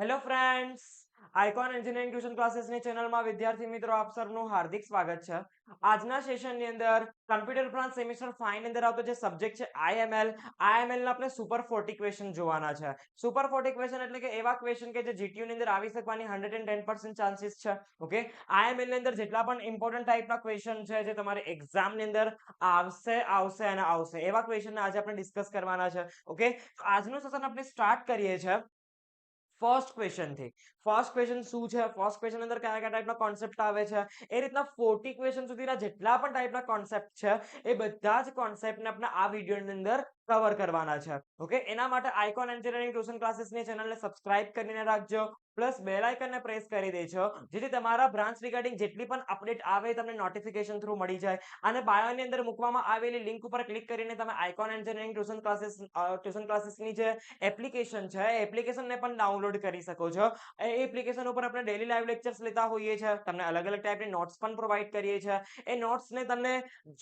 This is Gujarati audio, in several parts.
Hello friends, icon engineering tuition ક્લાસીસની ચેનલમાં વિદ્યાર્થી મિત્રો આપ સૌનું હાર્દિક સ્વાગત છે. આજના સેશનની અંદર કમ્પ્યુટર પ્લાન સેમેસ્ટર 5 ની અંદર આવતો જે સબ્જેક્ટ છે આઈએમએલ ના આપણે સુપર 40 ક્વેશ્ચન જોવાના છે. સુપર 40 ક્વેશ્ચન એટલે કે એવા ક્વેશ્ચન કે જે જીટીયુ ની અંદર આવી શકવાની 110% ચાન્સીસ છે. ઓકે, આઈએમએલ ની અંદર જેટલા પણ ઇમ્પોર્ટન્ટ ટાઈપના ક્વેશ્ચન છે જે તમારે એક્ઝામ ની અંદર આવશે એવા ક્વેશ્ચન આજે આપણે ડિસ્કસ કરવાના છે. ઓકે, આજનું સેશન આપણે સ્ટાર્ટ કરીએ છીએ ફર્સ્ટ ક્વેશ્ચન થી. ફર્સ્ટ ક્વેશ્ચન શું છે, ફર્સ્ટ ક્વેશ્ચન અંદર કયા કયા ટાઈપના કોન્સેપ્ટ આવે છે, એ રીતના 40 ક્વેશ્ચન સુધીના જેટલા પણ ટાઈપના કોન્સેપ્ટ છે એ બધા જ કોન્સેપ્ટને આપણે આ વિડીયોની અંદર કવર કરવાના છે. ઓકે, એના માટે આઇકોન એન્જિનિયરિંગ ટ્યુશન ક્લાસીસની ચેનલને સબસ્ક્રાઇબ કરીને રાખજો, પ્લસ બેલ આઇકનને પ્રેસ કરી દેજો જેથી તમારા બ્રાન્ચ રિગાર્ડિંગ જેટલી પણ અપડેટ આવે તમને નોટિફિકેશન થ્રુ મળી જાય. અને બાયોની અંદર મૂકવામાં આવેલી લિંક ઉપર ક્લિક કરીને તમે આઇકોન એન્જિનિયરિંગ ટ્યુશન ક્લાસીસની જે એપ્લિકેશન છે એ એપ્લિકેશનને પણ ડાઉનલોડ કરી શકો છો. એ એપ્લિકેશન ઉપર આપણે ડેલી લાઈવ લેક્ચર્સ લેતા હોઈએ છીએ, તમને અલગ અલગ ટાઈપની નોટ્સ પણ પ્રોવાઈડ કરીએ છીએ. એ નોટ્સને તમને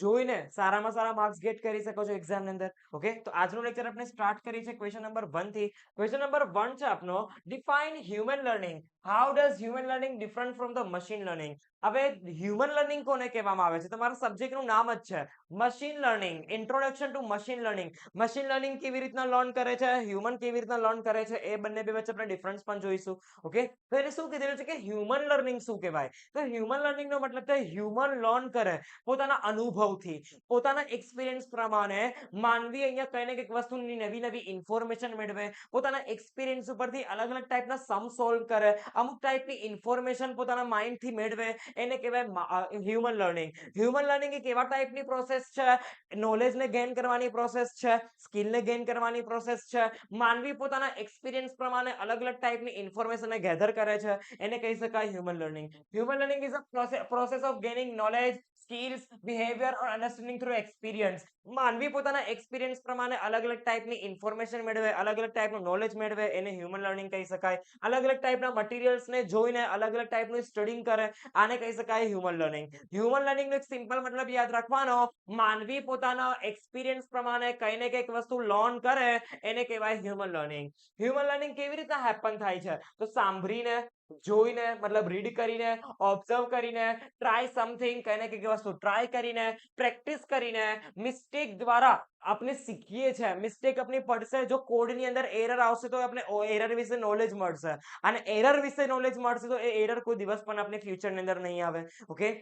જોઈને સારામાં સારા માર્ક્સ ગેટ કરી શકો છો એક્ઝામની અંદર. ઓકે, તો આજનો લેક્ચર આપણે સ્ટાર્ટ કરીએ છીએ ક્વેશ્ચન નંબર 1 થી. ક્વેશ્ચન નંબર 1 છે આપનો, define human learning. How does human learning different from the machine learning? હવે હ્યુમન લર્નિંગ કોને કહેવામાં આવે છે? તમારા સબ્જેક્ટનું નામ જ છે machine learning, introduction to machine learning. Machine learning કેવી રીતના લર્ન કરે છે, હ્યુમન કેવી રીતના લર્ન કરે છે, એ બંને બે વચ્ચે આપણે ડિફરન્સ પણ જોઈશું. ઓકે, તો એને શું કીધેલું છે કે હ્યુમન લર્નિંગ શું કહેવાય? તો હ્યુમન લર્નિંગ નો મતલબ છે હ્યુમન લર્ન કરે પોતાના અનુભવથી, પોતાના એક્સપિરિયન્સ પ્રમાણે. માનવી અહીંયા કઈ ને કંઈક વસ્તુની નવી નવી ઇન્ફોર્મેશન મેળવે, પોતાના એક્સપિરિયન્સ ઉપરથી અલગ અલગ ટાઈપના સમ સોલ્વ કરે, અમુક ટાઈપની ઇન્ફોર્મેશન પોતાના માઇન્ડથી મેળવે, એને કહેવાય હ્યુમન લર્નિંગ. હ્યુમન લર્નિંગ એક એવા ટાઈપની પ્રોસેસ છે, નોલેજને ગેઇન કરવાની પ્રોસેસ છે, સ્કિલને ગેઇન કરવાની પ્રોસેસ છે. માનવી પોતાના એક્સપિરિયન્સ પ્રમાણે અલગ અલગ ટાઈપની ઇન્ફોર્મેશનને ગેધર કરે છે, એને કહી શકાય human learning. Human learning is a process of gaining knowledge, skills, behaviour or understanding through experience. માનવી પોતાના એક્સપિરિયન્સ પ્રમાણે અલગ અલગ ટાઈપની ઇન્ફોર્મેશન મેળવે, અલગ અલગ ટાઈપનું નોલેજ મેળવે, એને હ્યુમન લર્નિંગ કહી શકાય. અલગ અલગ ટાઈપના મટીરિયલ્સને જોઈને અલગ અલગ ટાઈપનું સ્ટડિંગ કરે, આને કહી શકાય હ્યુમન લર્નિંગ. હ્યુમન લર્નિંગ નો એક સિમ્પલ મતલબ યાદ રાખવાનો, માનવી પોતાના એક્સપિરિયન્સ પ્રમાણે કઈ ને કંઈક વસ્તુ લર્ન કરે, એને કહેવાય હ્યુમન લર્નિંગ. હ્યુમન લર્નિંગ કેવી રીતના હેપન થાય છે? તો સાંભળીને, જોઈને, મતલબ રીડ કરીને, ઓબ્ઝર્વ કરીને, ટ્રાય સમથિંગ, કઈ ને કંઈક વસ્તુ ટ્રાય કરીને, પ્રેક્ટિસ કરીને, મિસ્ટેક દ્વારા આપણે શીખીએ છીએ. મિસ્ટેક આપણી પડશે, જો કોડની અંદર એરર આવશે તો આપણે એરર વિશે નોલેજ મળશે, અને એરર વિશે નોલેજ મળશે તો એ એરર કોઈ દિવસ પણ આપણે ફ્યુચરની અંદર નહીં આવે. ઓકે,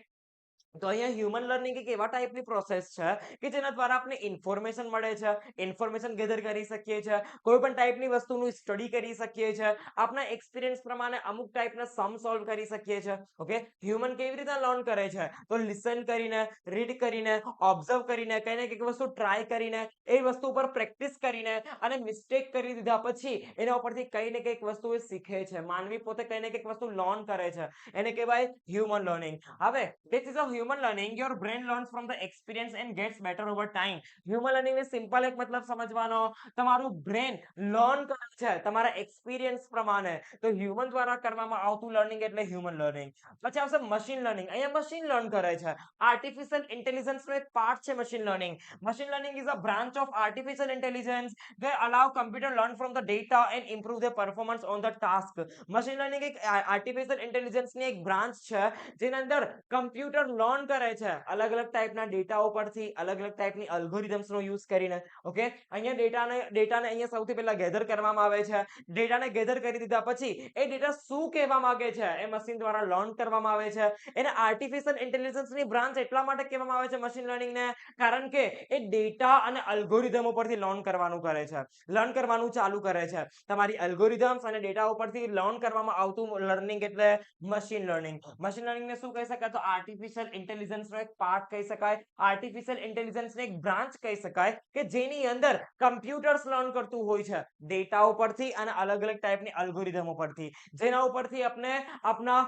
તો અહીંયા હ્યુમન લર્નિંગ એક એવા ટાઈપની પ્રોસેસ છે કે જેના દ્વારા આપણે ઇન્ફોર્મેશન મળે છે, ઇન્ફોર્મેશન ગેધર કરી શકીએ છીએ, કોઈ પણ ટાઈપની વસ્તુનું સ્ટડી કરી શકીએ છીએ, આપણા એક્સપિરિયન્સ પ્રમાણે અમુક ટાઈપના સમ સોલ્વ કરી શકીએ છીએ. ઓકે, હ્યુમન કેવી રીતે લર્ન કરે છે? તો લિસન કરીને, રીડ કરીને, ઓબ્ઝર્વ કરીને, કઈ ને કંઈક વસ્તુ ટ્રાય કરીને, એ વસ્તુ ઉપર પ્રેક્ટિસ કરીને, અને મિસ્ટેક કરી દીધા પછી એના ઉપરથી કઈ ને કંઈક વસ્તુ એ શીખે છે. માનવી પોતે કઈ ને કંઈક વસ્તુ લર્ન કરે છે, એને કહેવાય હ્યુમન લર્નિંગ. હવે this is a human learning. Your brain learns from the experience and gets better over time. Human learning ને સિમ્પલ એક મતલબ સમજવાનો, તમારું બ્રેન લર્ન કરે છે તમારા એક્સપિરિયન્સ પ્રમાણે, તો હ્યુમન દ્વારા કરવામાં આવતું લર્નિંગ એટલે હ્યુમન લર્નિંગ. પછી આવશે મશીન લર્નિંગ. અહીંયા મશીન લર્ન કરે છે, આર્ટિફિશિયલ ઇન્ટેલિજન્સ નો એક પાર્ટ છે machine learning. Machine learning is a branch of artificial intelligence that allow computer learn from the data and improve their performance on the task. Machine learning એક આર્ટિફિશિયલ ઇન્ટેલિજન્સ ની એક બ્રાન્ચ છે જેના અંદર કમ્પ્યુટર લર્ન કરે છે અલગ અલગ ટાઈપના ડેટા ઉપરથી, અલગ અલગ ટાઈપની અલ્ગોરિધમ્સ નો યુઝ કરીને. ઓકે, અહીંયા ડેટાને અહીંયા સૌથી પહેલા ગેધર કરવામાં આવે છે. ડેટાને ગેધર કરી દીધા પછી એ ડેટા શું કહેવા માંગે છે એ મશીન દ્વારા લર્ન કરવામાં આવે છે. એને આર્ટિફિશિયલ ઇન્ટેલિજન્સ ની બ્રાન્ચ એટલા માટે કહેવામાં આવે છે મશીન લર્નિંગ ને, કારણ કે એ ડેટા અને અલ્ગોરિધમ ઉપરથી લર્ન કરવાનું કરે છે, લર્ન કરવાનું ચાલુ કરે છે. તમારી અલ્ગોરિધમ્સ અને ડેટા ઉપરથી લર્ન કરવામાં આવતું લર્નિંગ એટલે મશીન લર્નિંગ. મશીન લર્નિંગ ને શું કહી શકાય? તો આર્ટિફિશિયલ ઇન્ટેલિજન્સ નો એક પાર્ટ કહી શકાય, આર્ટિફિશિયલ ઇન્ટેલિજન્સ ની એક બ્રાન્ચ કહી શકાય કે જેની અંદર કમ્પ્યુટર્સ લર્ન કરતું હોય છે ડેટા ઉપરથી અને અલગ અલગ ટાઈપની અલ્ગોરિધમ ઉપરથી, જેના ઉપરથી આપણે આપણા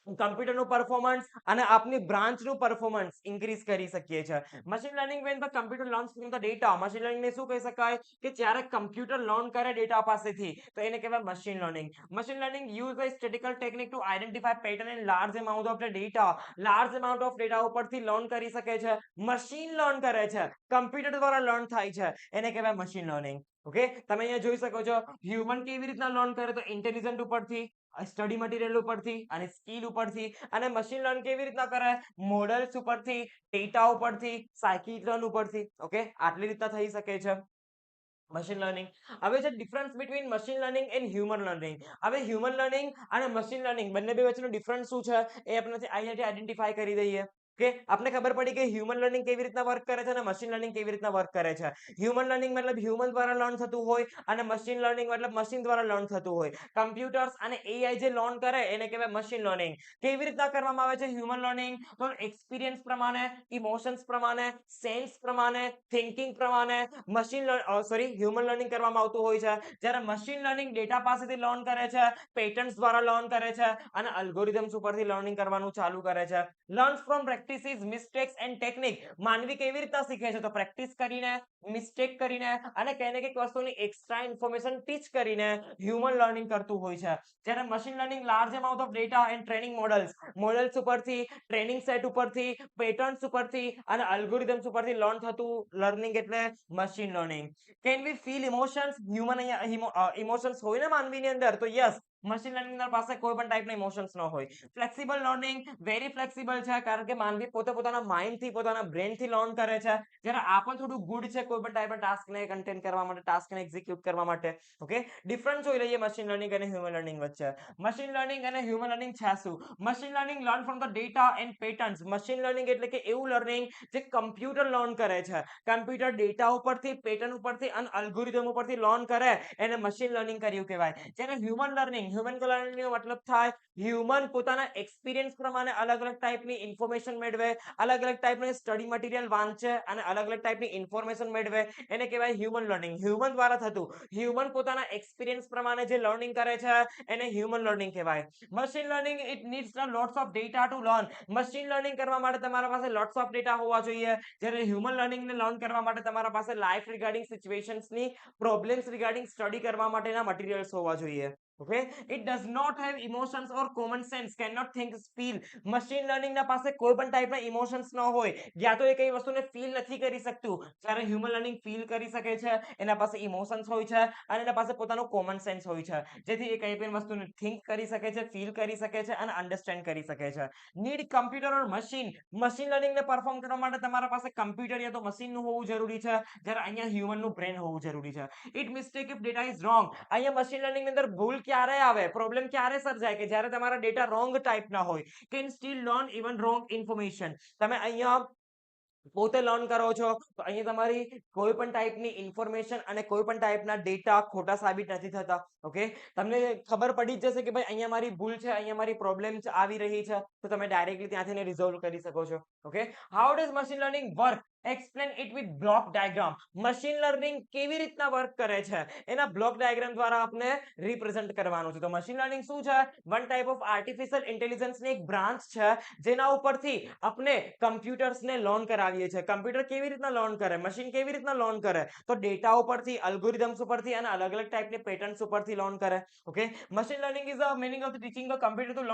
કમ્પ્યુટરનું પરફોર્મન્સ અને આપની બ્રાન્ચનું પરફોર્મન્સ ઇન્ક્રીઝ કરી શકીએ છીએ. Machine learning when the computer learns from the data, machine લર્નિંગને શું કહી શકાય કે જ્યારે કમ્પ્યુટર લર્ન કરે ડેટા પાસેથી તો એને કહેવાય machine learning. Machine learning use a statistical technique to identify pattern in large amount of the data. Large amount of data ઉપરથી લર્ન કરી શકે છે. મશીન લર્ન કરે છે, કમ્પ્યુટર દ્વારા લર્ન થાય છે, એને કહેવાય મશીન લર્નિંગ. ઓકે, તમે અહીંયા જોઈ શકો છો હ્યુમન કેવી રીતના લર્ન કરે તો ઇન્ટેલિજન્ટ ઉપરથી, સ્ટડી મટીરિયલ ઉપરથી અને સ્કિલ ઉપરથી. અને મશીન લર્ન કેવી રીતના કરે મોડલ્સ ઉપરથી, ડેટા ઉપરથી, સાયકિટ્રન ઉપરથી. ઓકે, આટલી રીતના થઈ શકે છે મશીન લર્નિંગ. હવે છે difference between machine learning and human learning. હવે હ્યુમન લર્નિંગ અને મશીન લર્નિંગ બંને બે વચ્ચેનો ડિફરન્સ શું છે એ આપણે અહીંયાથી આઈડેન્ટિફાઈ કરી દઈએ. કે આપને ખબર પડી કે હ્યુમન લર્નિંગ કેવી રીતના વર્ક કરે છે અને મશીન લર્નિંગ કેવી રીતના વર્ક કરે છે. હ્યુમન લર્નિંગ મતલબ હ્યુમન દ્વારા લર્ન થતું હોય અને મશીન લર્નિંગ મતલબ મશીન દ્વારા લર્ન થતું હોય. કમ્પ્યુટર્સ અને એઆઈ જે લર્ન કરે એને કહેવાય મશીન લર્નિંગ. કેવી રીતના કરવામાં આવે છે હ્યુમન લર્નિંગ? તો એક્સપિરિયન્સ પ્રમાણે, ઇમોશન્સ પ્રમાણે, સેન્સ પ્રમાણે, થિંકિંગ પ્રમાણે મશીન હ્યુમન લર્નિંગ કરવામાં આવતું હોય છે. જ્યારે મશીન લર્નિંગ ડેટા પાસેથી લર્ન કરે છે, પેટર્ન્સ દ્વારા લર્ન કરે છે અને અલ્ગોરિધમ્સ ઉપરથી લર્નિંગ કરવાનું ચાલુ કરે છે. Learns from practices, mistakes and technique. માનવી કેવી રીતના શીખે છે? તો પ્રેક્ટિસ કરીને, મિસ્ટેક કરીને અને કંઈ ને કંઈક વસ્તુની એક્સ્ટ્રા ઇન્ફોર્મેશન ટીચ કરીને હ્યુમન લર્નિંગ કરતું હોય છે. જ્યારે machine learning large amount of data and training models ઉપરથી, ટ્રેનિંગ સેટ ઉપરથી, પેટર્ન્સ ઉપરથી અને અલ્ગોરિધમ્સ ઉપરથી લર્ન થતું લર્નિંગ એટલે machine learning. Can we feel emotions? Human અહીંયા ઇમોશન્સ હોય ને માનવીની અંદર? તો યસ, મશીન લર્નિંગ પાસે કોઈ પણ ટાઈપના ઇમોશન્સ ન હોય. ફ્લેક્સિબલ લર્નિંગ વેરી ફ્લેક્સિબલ છે કારણ કે માનવી પોતે પોતાના માઇન્ડથી, પોતાના બ્રેનથી લર્ન કરે છે. જ્યારે આ પણ થોડું ગુડ છે કોઈ પણ ટાઈપના ટાસ્કને કન્ટેન્ટ કરવા માટે, ટાસ્કને એક્ઝિક્યુટ કરવા માટે. ઓકે, ડિફરન્સ જોઈ લઈએ મશીન લર્નિંગ અને હ્યુમન લર્નિંગ વચ્ચે. મશીન લર્નિંગ અને હ્યુમન લર્નિંગ છે શું? Machine learning learn from the data and patterns. Machine learning એટલે કે એવું લર્નિંગ જે કમ્પ્યુટર લર્ન કરે છે. કમ્પ્યુટર ડેટા ઉપરથી, પેટર્ન ઉપરથી અને અલ્ગોરિધમ ઉપરથી લર્ન કરે એને મશીન લર્નિંગ કર્યું કહેવાય. જ્યારે હ્યુમન લર્નિંગનો મતલબ થાય હ્યુમન પોતાના એક્સપિરિયન્સ પ્રમાણે અલગ અલગ ટાઈપની ઇન્ફોર્મેશન મેળવે, અલગ અલગ ટાઈપની સ્ટડી મટીરિયલ વાંચે અને અલગ અલગ ટાઈપની ઇન્ફોર્મેશન મેળવે, એને કહેવાય હ્યુમન લર્નિંગ. હ્યુમન દ્વારા થતું, હ્યુમન પોતાના એક્સપિરિયન્સ પ્રમાણે જે લર્નિંગ કરે છે એને હ્યુમન લર્નિંગ કહેવાય. Machine learning it needs lots of data to learn. Machine learning કરવા માટે તમારા પાસે લોટ્સ ઓફ ડેટા હોવા જોઈએ. જ્યારે હ્યુમન લર્નિંગને લર્ન કરવા માટે તમારા પાસે લાઈફ રિગાર્ડિંગ સિચ્યુએશન્સની, પ્રોબ્લેમ્સ રિગાર્ડિંગ સ્ટડી કરવા માટેના મટીરિયલ્સ હોવા જોઈએ. Okay, it does not have emotions or common sense, cannot think, feel. Machine learning ના પાસે કોઈ પણ ટાઈપના ઇમોશન્સ ન હોય, યા તો એ કઈ વસ્તુને ફીલ નથી કરી શકતું. જ્યારે હ્યુમન લર્નિંગ ફીલ કરી શકે છે, એના પાસે ઇમોશન્સ હોય છે અને એના પાસે પોતાનો કોમન સેન્સ હોય છે, જેથી એ કઈ પણ વસ્તુને થિંક કરી શકે છે, ફીલ કરી શકે છે અને અન્ડરસ્ટેન્ડ કરી શકે છે. નીડ કમ્પ્યુટર ઓર મશીન. મશીન લર્નિંગને પરફોર્મ કરવા માટે તમારા પાસે કમ્પ્યુટર યા તો મશીનનું હોવું જરૂરી છે, જ્યારે અહીંયા હ્યુમનનું બ્રેન હોવું જરૂરી છે. It mistake if data is wrong. અહીંયા મશીન લર્નિંગની અંદર ભૂલ ક્યારે આવે, પ્રોબ્લેમ ક્યારે સર્જાય કે જ્યારે તમારા ડેટા રોંગ ટાઈપના હોય. Can steel learn even wrong information. તમે અહીંયા પોતે લર્ન કરો છો તો અહીંયા તમારી કોઈ પણ ટાઈપની ઇન્ફોર્મેશન અને કોઈ પણ ટાઈપના ડેટા ખોટા સાબિત નથી થતા. ઓકે, તમને ખબર પડી જ જશે કે ભાઈ અહીંયા મારી ભૂલ છે, અહીંયા મારી પ્રોબ્લેમ આવી રહી છે, તો તમે ડાયરેક્ટલી ત્યાંથી રિઝોલ્વ કરી શકો છો. Okay, how does machine learning work? Explain it with block diagram. Machine learning કેવી રીતના વર્ક કરે છે એના બ્લોક ડાયાગ્રામ દ્વારા આપણે રિપ્રેઝન્ટ કરવાનું છે. તો મશીન લર્નિંગ શું છે? વન ટાઈપ ઓફ આર્ટિફિશિયલ ઇન્ટેલિજન્સની એક બ્રાન્ચ છે જેના ઉપરથી આપણે કમ્પ્યુટર્સને લર્ન કરાવીએ છીએ. કમ્પ્યુટર કેવી રીતના લર્ન કરે, મશીન કેવી રીતના લર્ન કરે? તો ડેટા ઉપરથી, અલ્ગોરિધમ્સ ઉપરથી અને અલગ અલગ ટાઈપની પેટર્ન્સ ઉપરથી લર્ન કરે. Okay, machine learning is the meaning of teaching the computer to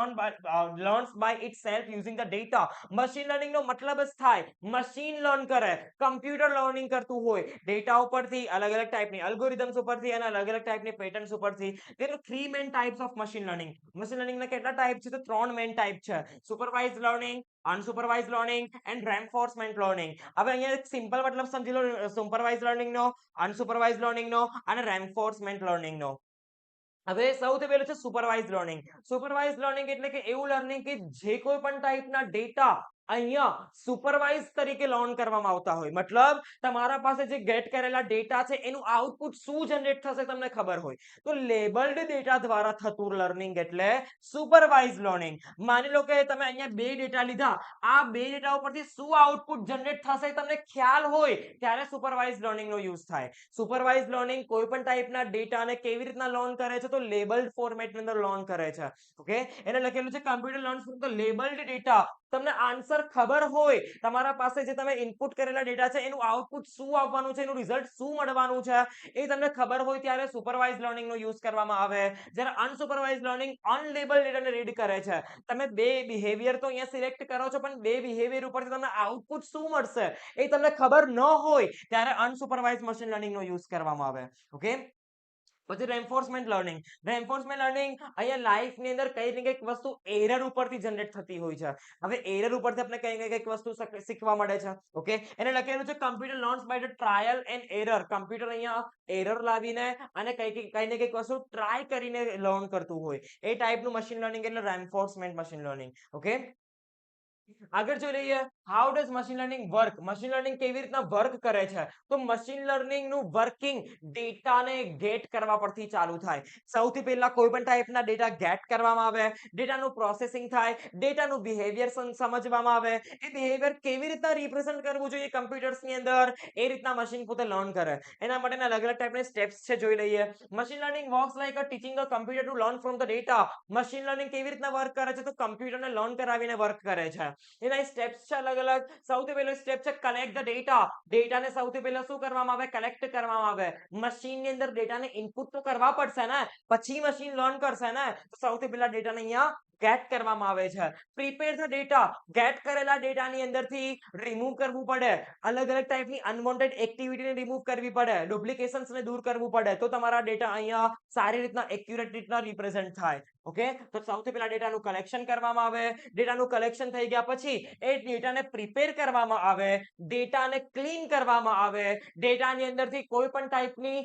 learns by itself using the data. Machine લર્નિંગનો મતલબ જ થાય મશીન લર્ન કરે, કમ્પ્યુટર લર્નિંગ કરતું હોય ડેટા ઉપરથી, અલગ અલગ ટાઈપની અલ્ગોરિધમ્સ ઉપરથી અને અલગ અલગ ટાઈપની પેટર્ન્સ ઉપરથી. there are three main types of machine learning. machine learning ના કેટલા ટાઈપ છે? તો ત્રણ મેઇન ટાઈપ છે: supervised learning, unsupervised learning and reinforcement learning. હવે અહીંયા એક સિમ્પલ મતલબ સમજી લો સુપરવાઇઝડ લર્નિંગ નો, અનસુપરવાઇઝડ લર્નિંગ નો અને રેન્ફોર્સમેન્ટ લર્નિંગ નો. હવે સૌથી પહેલું છે સુપરવાઇઝડ લર્નિંગ. સુપરવાઇઝડ લર્નિંગ એટલે કે એવું લર્નિંગ કે જે કોઈ પણ ટાઈપના ડેટા અહીંયા સુપરવાઇઝ તરીકે લર્ન કરવામાં આવતા હોય, મતલબ તમારા પાસે જે ગેટ કરેલા ડેટા છે એનું આઉટપુટ શું જનરેટ થશે તમને ખબર હોય, તો લેબલ્ડ ડેટા દ્વારા થતું લર્નિંગ એટલે સુપરવાઇઝ લર્નિંગ. માની લો કે તમે અહીંયા બે ડેટા લીધા, આ બે ડેટા ઉપરથી શું આઉટપુટ જનરેટ થશે તમને ખ્યાલ હોય ત્યારે સુપરવાઇઝ લર્નિંગ નો યુઝ થાય. સુપરવાઇઝ લર્નિંગ કોઈ પણ ટાઈપના ડેટાને કેવી રીતના લર્ન કરે છે, તો લેબલ્ડ ફોર્મેટની અંદર લર્ન કરે છે. ઓકે, એને લખેલું છે computer learns from the labelled data. તમને આન્સર ખબર હોય, તમારા પાસે જે તમે ઇનપુટ કરેલા ડેટા છે એનું આઉટપુટ શું આવવાનું છે, એનું રિઝલ્ટ શું મળવાનું છે, એ તમને ખબર હોય ત્યારે સુપરવાઇઝ લર્નિંગ નો યુઝ કરવામાં આવે. જ્યારે અનસુપરવાઇઝ લર્નિંગ અનલેબલ્ડ ડેટાને રીડ કરે છે. તમે બે બિહેવિયર તો અહીંયા સિલેક્ટ કરો છો, પણ બે બિહેવિયર ઉપરથી તમને આઉટપુટ શું મળશે એ તમને ખબર ન હોય ત્યારે અનસુપરવાઇઝ મશીન લર્નિંગ નો યુઝ કરવામાં આવે. ઓકે, પછી રેન્ફોર્સમેન્ટ લર્નિંગ. રેન્ફોર્સમેન્ટ લર્નિંગ અહીંયા લાઈફ ની અંદર કઈ ને કઈક વસ્તુ એરર ઉપરથી જનરેટ થતી હોય છે. હવે એરર ઉપરથી આપણે કઈ ને કઈક વસ્તુ શીખવા મળે છે. ઓકે, એને લખેલું છે computer learns by the trial and error. Computer અહીંયા એરર લાવીને અને કઈ ને કઈક વસ્તુ ટ્રાય કરીને લર્ન કરતું હોય, એ ટાઈપનું મશીન લર્નિંગ એટલે રેન્ફોર્સમેન્ટ મશીન લર્નિંગ. ઓકે, આગળ જોઈ લઈએ how does machine learning work. Machine learning કેવી રીતના વર્ક કરે છે, તો મશીન લર્નિંગ નું વર્કિંગ ડેટાને ગેટ કરવા પરથી ચાલુ થાય. સૌથી પહેલા કોઈ પણ ટાઈપના ડેટા ગેટ કરવામાં આવે, ડેટાનું પ્રોસેસિંગ થાય, ડેટાનું બિહેવિયર સમજવામાં આવે, એ બિહેવિયર કેવી રીતના રિપ્રેઝન્ટ કરવું જોઈએ કમ્પ્યુટર્સની અંદર, એ રીતના મશીન પોતે લર્ન કરે. એના માટેના અલગ અલગ ટાઈપના સ્ટેપ્સ છે, જોઈ લઈએ. Machine learning works like a teaching a computer to learn from the data. Machine learning કેવી રીતના વર્ક કરે છે, તો કમ્પ્યુટરને લર્ન કરાવીને વર્ક કરે છે. એના સ્ટેપ્સ છે અલગ અલગ. સૌથી પહેલો સ્ટેપ છે કલેક્ટ ધ ડેટા. ડેટાને સૌથી પહેલા શું કરવામાં આવે, કલેક્ટ કરવામાં આવે. મશીનની અંદર ડેટાને ઇનપુટ તો કરવા પડશે ને, પછી મશીન લર્ન કરશે ને, તો સૌથી પહેલા ડેટાને અહીંયા ગેટ કરવામાં આવે છે. Prepare the data. ગેટ કરેલા ડેટાની અંદરથી રિમૂવ કરવું પડે, અલગ અલગ ટાઈપની અનવોન્ટેડ એક્ટિવિટીને રિમૂવ કરવી પડે, ડુપ્લિકેશન્સને દૂર કરવું પડે, તો તમારા ડેટા અહીંયા સારી રીતના એક્યુરેટ રીતના રિપ્રેઝન્ટ થાય. ઓકે, તો સૌથી પહેલા ડેટાનું કલેક્શન કરવામાં આવે. ડેટાનું કલેક્શન થઈ ગયા પછી એ ડેટાને પ્રિપેર કરવામાં આવે, ડેટાને ક્લીન કરવામાં આવે, ડેટાની અંદરથી કોઈ પણ ટાઈપની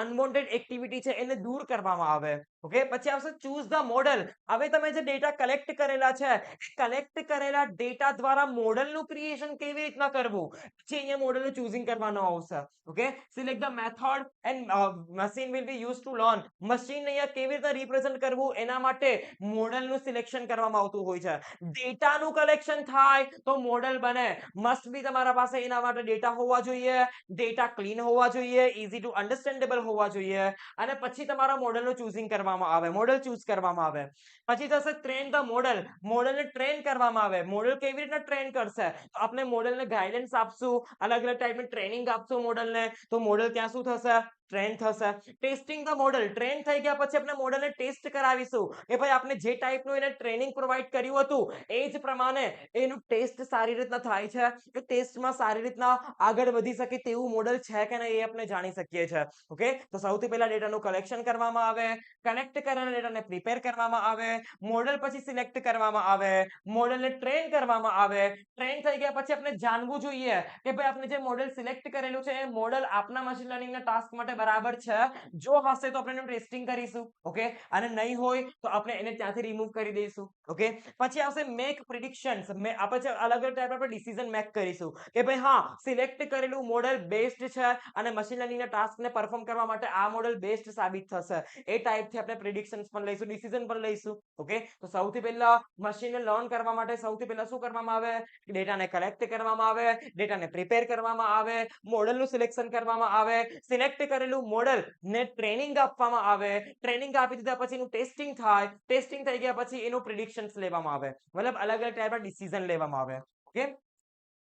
અનવોન્ટેડ એક્ટિવિટી છે એને દૂર કરવામાં આવે. ઓકે, પછી આવશે ચૂઝ ધ મોડેલ. હવે તમે જે ડેટા કલેક્ટ કરેલા છે, કલેક્ટ કરેલા ડેટા દ્વારા મોડેલનું ક્રિએશન કેવી રીતના કરવું, પછી અહીંયા મોડેલનું ચૂઝિંગ કરવાનો આવશે. Okay, select the method and machine will be use to learn. Machine અહીંયા કેવી રીતે રિપ્રેઝન્ટ કરવું એના માટે મોડેલનું સિલેક્શન કરવામાં આવતું હોય છે. ડેટાનું કલેક્શન થાય તો મોડેલ બને. મસ્ટ બી તમારા પાસે એના માટે ડેટા હોવા જોઈએ, ડેટા ક્લીન હોવા જોઈએ, ઈઝી ટુ અન્ડરસ્ટેન્ડેબલ હોવા જોઈએ, અને પછી તમારા મોડેલનું ચૂઝિંગ કરવામાં આવે, મોડેલ ચૂઝ કરવામાં આવે. પછી થશે ટ્રેન ધ મોડેલ. મોડેલને ટ્રેન કરવામાં આવે. મોડેલ કેવી રીતના ટ્રેન કરશે, તો આપણે મોડેલને ગાઈડન્સ આપશું, અલગ અલગ ટાઈપની ટ્રેનિંગ આપશું મોડેલને, તો મોડેલ ત્યાં શું થશે, ટ્રેન થશે. Testing the model. ટ્રેન થઈ ગયા પછી આપણે મોડેલને ટેસ્ટ કરાવીશું કે ભાઈ આપણે જે ટાઈપનું એને ટ્રેનિંગ પ્રોવાઈડ કર્યું હતું એ જ પ્રમાણે એનું ટેસ્ટ સારી રીતના થાય છે, કે ટેસ્ટમાં સારી રીતના આગળ વધી શકે તેવું મોડેલ છે કે નહીં એ આપણે જાણી શકીએ છીએ. ઓકે, તો સૌથી પહેલા ડેટાનું કલેક્શન કરવામાં આવે, કલેક્ટ કરેલા ડેટાને પ્રિપેર કરવામાં આવે, મોડેલ પછી સિલેક્ટ કરવામાં આવે, મોડેલને ટ્રેન કરવામાં આવે. ટ્રેન થઈ ગયા પછી આપણે જાણવું જોઈએ કે ભાઈ આપણે જે મોડેલ સિલેક્ટ કરેલું છે એ મોડેલ આપના મશીન લર્નિંગના ટાસ્ક માટે બરાબર છે. જો હશે તો આપણે એનું ટેસ્ટિંગ કરીશું. ઓકે, અને નહીં હોય તો આપણે એને ત્યાંથી રિમૂવ કરી દઈશું. ઓકે, પછી આવશે મેક પ્રિડિક્શન્સ. આપણે અલગ અલગ ટાઈપ આપણે ડિસિઝન મેક કરીશું કે ભાઈ હા, સિલેક્ટ કરેલું મોડેલ બેસ્ટ છે અને મશીન લર્નિંગના ટાસ્કને પરફોર્મ કરવા માટે આ મોડેલ બેસ્ટ સાબિત થશે. એ ટાઈપથી આપણે પ્રિડિક્શન્સ પણ લઈશું, ડિસિઝન પણ લઈશું. ઓકે, તો સૌથી પહેલા મશીનને લર્ન કરવા માટે સૌથી પહેલા શું કરવામાં આવે, ડેટાને કલેક્ટ કરવામાં આવે, ડેટાને પ્રિપેર કરવામાં આવે, મોડેલનું સિલેક્શન કરવામાં આવે, સિલેક્ટ કરેલું મોડેલ ને ટ્રેનિંગ આપવામાં આવે, ટ્રેનિંગ આપી દીધા પછી એનું ટેસ્ટિંગ થાય, ટેસ્ટિંગ થઈ ગયા પછી એનું પ્રિડિક્શન્સ લેવામાં આવે, મતલબ અલગ અલગ ટાઈપના ડિસિઝન લેવામાં આવે. ઓકે,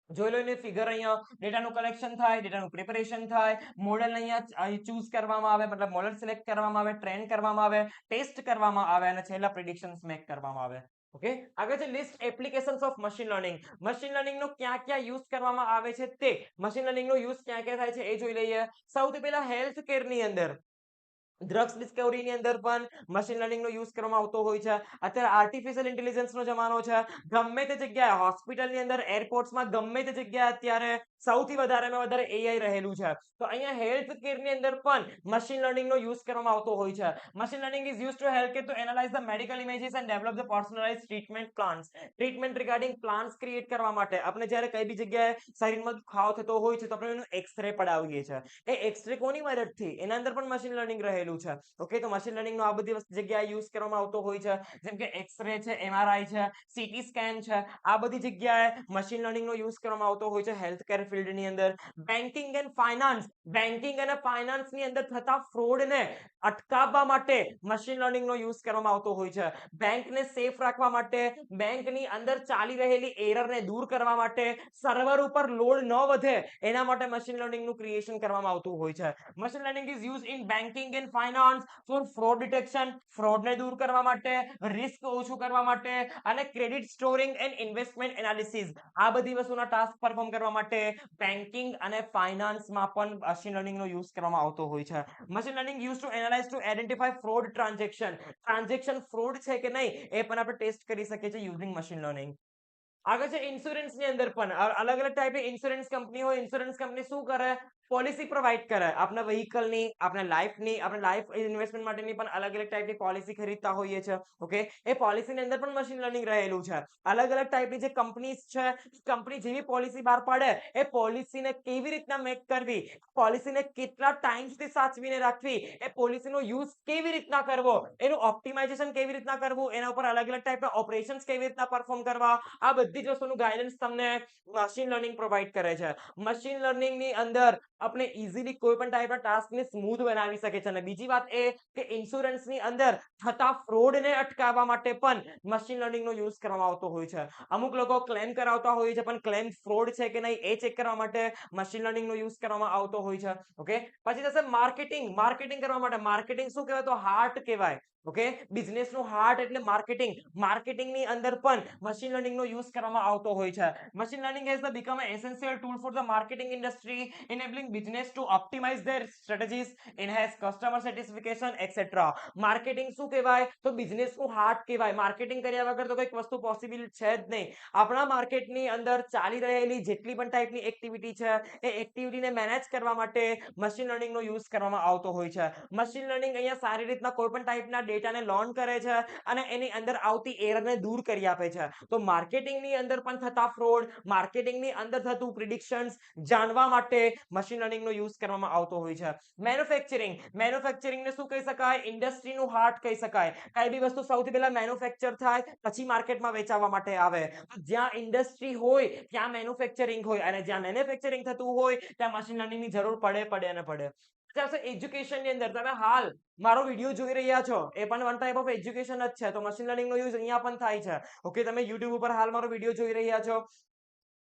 જોઈ લો ને ફિગર. અહીંયા ડેટાનું કલેક્શન થાય, ડેટાનું પ્રિપેરેશન થાય, મોડેલ અહીંયા ચૂઝ કરવામાં આવે, મતલબ મોડેલ સિલેક્ટ કરવામાં આવે, ટ્રેન કરવામાં આવે, ટેસ્ટ કરવામાં આવે અને છેલ્લા પ્રિડિક્શન્સ મેક કરવામાં આવે. ઓકે, આગળ છે list applications of machine learning. Machine learning નો ક્યાં ક્યાં યુઝ કરવામાં આવે છે, તે મશીન લર્નિંગ નો યુઝ ક્યાં ક્યાં થાય છે એ જોઈ લઈએ. સૌથી પહેલા હેલ્થ કેર ની અંદર ડ્રગ્સ ડિસ્કવરીની અંદર પણ મશીન લર્નિંગનો યુઝ કરવામાં આવતો હોય છે. અત્યારે આર્ટિફિશિયલ ઇન્ટેલિજન્સનો જમાનો છે. ગમે તે જગ્યાએ હોસ્પિટલની અંદર, એરપોર્ટ્સમાં ગમે તે જગ્યાએ અત્યારે સૌથી વધારેમાં વધારે એઆઈ રહેલું છે. તો અહીંયા હેલ્થ કેરની અંદર પણ મશીન લર્નિંગનો યુઝ કરવામાં આવતો હોય છે. Machine learning is use to health care to analyse the medical images and develop the personalised treatment plans. Treatment regarding plans create કરવા માટે આપણે જ્યારે કઈ બી જગ્યાએ શરીરમાં દુખાવો થતો હોય છે તો આપણે એનું એક્સરે પડાવીએ છીએ. એ એક્સરે કોની મદદથી? એના અંદર પણ મશીન લર્નિંગ રહેલું છે. ઓકે, તો મશીન લર્નિંગનો આ બધી જગ્યાએ યુઝ કરવામાં આવતો હોય છે. જેમ કે એક્સરે છે, એમઆરઆઈ છે, સીટી સ્કેન છે, આ બધી જગ્યાએ મશીન લર્નિંગનો યુઝ કરવામાં આવતો હોય છે હેલ્થ કેર ફિલ્ડની અંદર. બેન્કિંગ એન્ડ ફાઇનાન્સ, બેન્કિંગ અને ફાઇનાન્સની અંદર થતા ફ્રોડને અટકાવવા માટે મશીન લર્નિંગનો યુઝ કરવામાં આવતો હોય છે. બેંકને સેફ રાખવા માટે, બેંકની અંદર ચાલી રહેલી એરરને દૂર કરવા માટે, સર્વર ઉપર લોડ ન વધે એના માટે મશીન લર્નિંગનું ક્રિએશન કરવામાં આવતું હોય છે. Machine learning is use in banking and finance for fraud detection, ફ્રોડને દૂર કરવા માટે, રિસ્ક ઓછું કરવા માટે અને credit scoring and investment analysis, આ બધી વસ્તુના ટાસ્ક પરફોર્મ કરવા માટે બેન્કિંગ અને ફાઇનાન્સમાં પણ મશીન લર્નિંગનો યુઝ કરવામાં આવતો હોય છે. Machine learning use to analyse to identify fraud transaction, transaction fraud છે કે નહીં એ પણ આપણે ટેસ્ટ કરી શકીએ છીએ યુઝિંગ મશીન લર્નિંગ. આગળ છે ઇન્સ્યોરન્સની અંદર પણ અલગ અલગ ટાઈપની ઇન્સ્યોરન્સ કંપની હોય. ઇન્સ્યોરન્સ કંપની શું કરે? પોલિસી પ્રોવાઈડ કરે આપણા વ્હીકલની, આપણા લાઈફની, આપણે લાઈફ ઇન્વેસ્ટમેન્ટ માટેની પણ અલગ અલગ ટાઈપની પોલિસી ખરીદતા હોઈએ છીએ. ઓકે, એ પોલિસીની અંદર પણ મશીન લર્નિંગ રહેલું છે. અલગ અલગ ટાઈપની જે કંપનીઝ છે, કંપની જેવી પોલિસી બહાર પાડે એ પોલિસીને કેવી રીતના મેક કરવી, પોલિસીને કેટલા ટાઈમ સુધી સાચવીને રાખવી, એ પોલિસીનો યુઝ કેવી રીતના કરવો, એનું ઓપ્ટિમાઇઝેશન કેવી રીતના કરવું, એના ઉપર અલગ અલગ ટાઈપના ઓપરેશન્સ કેવી રીતના પરફોર્મ કરવા, આ બધી જ વસ્તુનું ગાઈડન્સ તમને મશીન લર્નિંગ પ્રોવાઈડ કરે છે. મશીન લર્નિંગની અંદર આપણે ઇઝીલી કોઈ પણ ટાઈપના ટાસ્કને સ્મૂથ બનાવી શકે છે. અને બીજી વાત એ કે ઇન્સ્યોરન્સની અંદર થતા ફ્રોડને અટકાવવા માટે પણ મશીન લર્નિંગનો યુઝ કરવામાં આવતો હોય છે. અમુક લોકો ક્લેમ કરાવતા હોય છે પણ ક્લેમ ફ્રોડ છે કે નહીં એ ચેક કરવા માટે મશીન લર્નિંગનો યુઝ કરવામાં આવતો હોય છે. ઓકે, પછી જશે માર્કેટિંગ. માર્કેટિંગ કરવા માટે, માર્કેટિંગ શું કહેવાય? તો હાર્ટ કહેવાય. ઓકે, બિઝનેસનું હાર્ટ એટલે માર્કેટિંગ. માર્કેટિંગની અંદર પણ મશીન લર્નિંગનો યુઝ કરવામાં આવતો હોય છે. Machine learning has become an essential tool for the marketing industry, enabling business to optimize their strategies, enhance customer satisfaction, etc. Marketing શું કહેવાય? તો બિઝનેસનું હાર્ટ કહેવાય. માર્કેટિંગ કર્યા વગર તો કંઈક વસ્તુ પોસિબલ છે જ નહીં. આપણા માર્કેટની અંદર ચાલી રહેલી જેટલી પણ ટાઈપની એક્ટિવિટી છે એ એક્ટિવિટીને મેનેજ કરવા માટે મશીન લર્નિંગનો યુઝ કરવામાં આવતો હોય છે. મશીન લર્નિંગ અહીંયા સારી રીતના કોઈ પણ ટાઈપના ડેટાને લર્ન કરે છે અને એની અંદર આવતી એરરને દૂર કરી આપે છે. તો માર્કેટિંગની અંદર પણ થતા ફ્રોડ, માર્કેટિંગની અંદર થતું પ્રિડિક્શન્સ જાણવા માટે મશીન લર્નિંગનો યુઝ કરવામાં આવતો હોય છે. મેન્યુફેક્ચરિંગ, મેન્યુફેક્ચરિંગને શું કહી શકાય? ઇન્ડસ્ટ્રીનું હાર્ટ કહી શકાય. કઈ બી વસ્તુ સૌથી પહેલા મેન્યુફેક્ચર થાય પછી માર્કેટમાં વેચાવા માટે આવે. જ્યાં ઇન્ડસ્ટ્રી હોય ત્યાં મેન્યુફેક્ચરિંગ હોય અને જ્યાં મેન્યુફેક્ચરિંગ થતું હોય ત્યાં મશીન લર્નિંગની જરૂર પડે અને પડે. એજ્યુકેશનની અંદર તમે હાલ મારો વિડીયો જોઈ રહ્યા છો એ પણ વન ટાઈપ ઓફ એજ્યુકેશન જ છે. તો મશીન લર્નિંગનો યુઝ અહીંયા પણ થાય છે. ઓકે, તમે યુટ્યુબ ઉપર હાલ મારો વિડીયો જોઈ રહ્યા છો,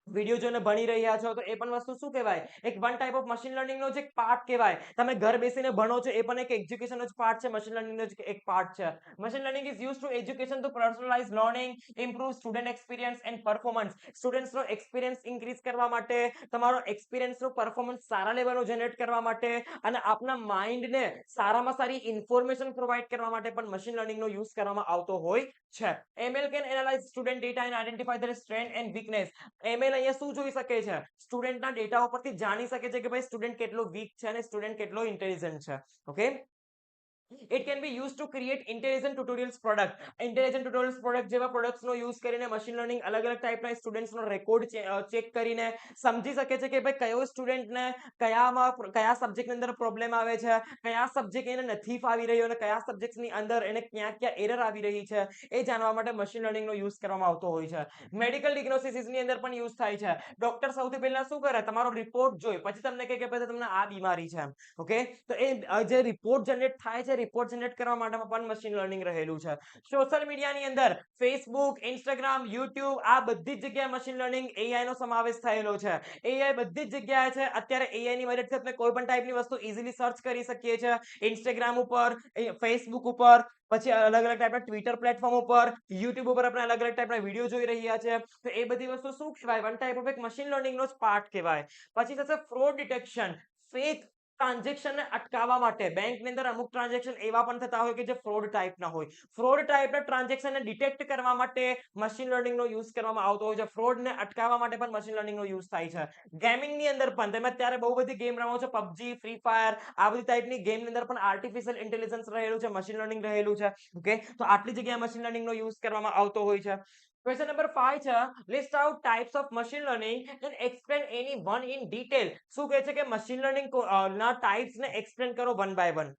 વિડીયો જોઈને ભણી રહ્યા છો તો એ પણ વસ્તુ શું કહેવાય? એક વન ટાઈપ ઓફ મશીન લર્નિંગનો જ એક પાર્ટ કહેવાય. તમે ઘર બેસીને ભણો છો એ પણ એક એજ્યુકેશનનો જ પાર્ટ છે, મશીન લર્નિંગનો જ એક પાર્ટ છે. Machine learning is use to education to personalise learning, improve student experience and performance. સ્ટુડન્ટ્સનો એક્સપિરિયન્સ ઇન્ક્રીઝ કરવા માટે, તમારો એક્સપિરિયન્સનો પરફોર્મન્સ સારા લેવલનો જનરેટ કરવા માટે અને આપના માઇન્ડને સારામાં સારી ઇન્ફોર્મેશન પ્રોવાઈડ કરવા માટે પણ મશીન લર્નિંગનો યુઝ કરવામાં આવતો હોય છે. ML can analyze student data and identify their strength and weakness. ML અહીંયા શું જોઈ શકે છે? સ્ટુડન્ટના ડેટા ઉપરથી જાણી શકે છે કે ભાઈ સ્ટુડન્ટ કેટલો વીક છે અને સ્ટુડન્ટ કેટલો ઇન્ટેલિજન્ટ છે. Okay, It can be used to create intelligent tutorials product. Intelligent tutorials product જેવા પ્રોડક્ટ્સનો યુઝ કરીને મશીન લર્નિંગ અલગ અલગ ટાઈપના સ્ટુડન્ટ્સનો રેકોર્ડ ચેક કરીને સમજી શકે છે કે ભાઈ કયો સ્ટુડન્ટને કયા સબ્જેક્ટની અંદર પ્રોબ્લેમ આવે છે, કયા સબ્જેક્ટ એને નથી ફાવી રહ્યો અને કયા સબ્જેક્ટની અંદર એને ક્યાં એરર આવી રહી છે એ જાણવા માટે મશીન લર્નિંગનો યુઝ કરવામાં આવતો હોય છે. મેડિકલ ડિગ્નોસિસની અંદર પણ યુઝ થાય છે. ડોક્ટર સૌથી પહેલા શું કરે? તમારો રિપોર્ટ જોઈ પછી તમને કહે કે ભાઈ તમને આ બીમારી છે. ઓકે, તો એ જે રિપોર્ટ જનરેટ થાય છે, રિપોર્ટ જનરેટ કરવા માટે પણ મશીન લર્નિંગ રહેલું છે. સોશિયલ મીડિયાની અંદર ફેસબુક, ઇન્સ્ટાગ્રામ, યુટ્યુબ આ બધી જ જગ્યાએ મશીન લર્નિંગ એઆઈ નો સમાવેશ થયેલો છે. એઆઈ બધી જ જગ્યાએ છે. અત્યારે એઆઈ ની મદદથી આપણે કોઈ પણ ટાઈપની વસ્તુ ઇઝીલી સર્ચ કરી શકીએ છીએ. ઇન્સ્ટાગ્રામ ઉપર, ફેસબુક ઉપર, પછી અલગ અલગ ટાઈપના ટ્વિટર પ્લેટફોર્મ ઉપર, યુટ્યુબ ઉપર આપણે અલગ અલગ ટાઈપના વિડીયો જોઈ રહ્યા છે. તો એ બધી વસ્તુ શું કહેવાય? વન ટાઈપ ઓફ એક મશીન લર્નિંગ નો જ પાર્ટ કહેવાય. પછી થશે ફ્રોડ ડિટેક્શન. ફેક ટ્રાન્ઝેક્શનને અટકાવવા માટે બેંકની અંદર અમુક ટ્રાન્ઝેક્શન એવા પણ થતા હોય કે જે ફ્રોડ ટાઈપના હોય. ફ્રોડ ટાઈપના ટ્રાન્ઝેક્શનને ડિટેક્ટ કરવા માટે મશીન લર્નિંગનો યુઝ કરવામાં આવતો હોય છે. ફ્રોડને અટકાવવા માટે પણ મશીન લર્નિંગનો યુઝ થાય છે. ગેમિંગની અંદર પણ તમે અત્યારે બહુ બધી ગેમ રમો છો, PUBG, ફ્રી ફાયર, આ બધી ટાઈપની ગેમની અંદર પણ આર્ટિફિશિયલ ઇન્ટેલિજન્સ રહેલું છે, મશીન લર્નિંગ રહેલું છે. ઓકે, તો આટલી જગ્યાએ મશીન લર્નિંગનો યુઝ કરવામાં આવતો હોય છે. ક્વેશ્ચન નંબર 5 છે, list out types of machine learning and explain any one in detail. શું કહે છે કે મશીન લર્નિંગ ના ટાઇપ્સ ને એક્સપ્લેન કરો વન બાય વન.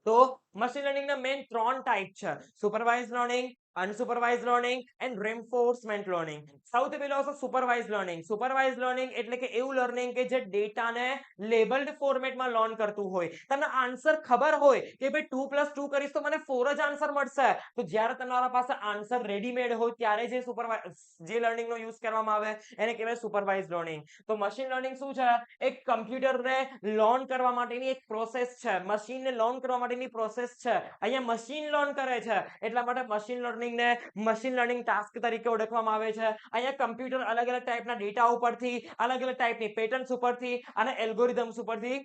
તો મશીન લર્નિંગના મેઇન 3 ટાઈપ છે: supervise learning, unsupervise learning and reinforcement learning. સૌથી પહેલો છે સુપરવાઇઝ લર્નિંગ. સુપરવાઇઝ લર્નિંગ એટલે કે એવું લર્નિંગ કે જે ડેટાને લેબલ્ડ ફોર્મેટમાં લર્ન કરતું હોય. તમને આન્સર ખબર હોય કે ભાઈ 2 + 2 કરીશ તો મને 4 જ આન્સર મળશે, તો જ્યારે તમારા પાસે આન્સર રેડીમેડ હોય ત્યારે જે લર્નિંગનો યુઝ કરવામાં આવે એને કહેવાય સુપરવાઇઝ લર્નિંગ. તો મશીન લર્નિંગ શું છે? એક કમ્પ્યુટરને લર્ન કરવા માટેની એક પ્રોસેસ છે, મશીનને લર્ન કરવા માટેની પ્રોસેસ છે. અહીંયા મશીન લર્ન કરે છે એટલા માટે મશીન લર્નિંગને મશીન લર્નિંગ ટાસ્ક તરીકે ઓળખવામાં આવે છે. અહીંયા કમ્પ્યુટર અલગ અલગ ટાઈપના ડેટા ઉપરથી, અલગ અલગ ટાઈપની પેટર્ન્સ ઉપરથી અને એલ્ગોરિધમ્સ ઉપરથી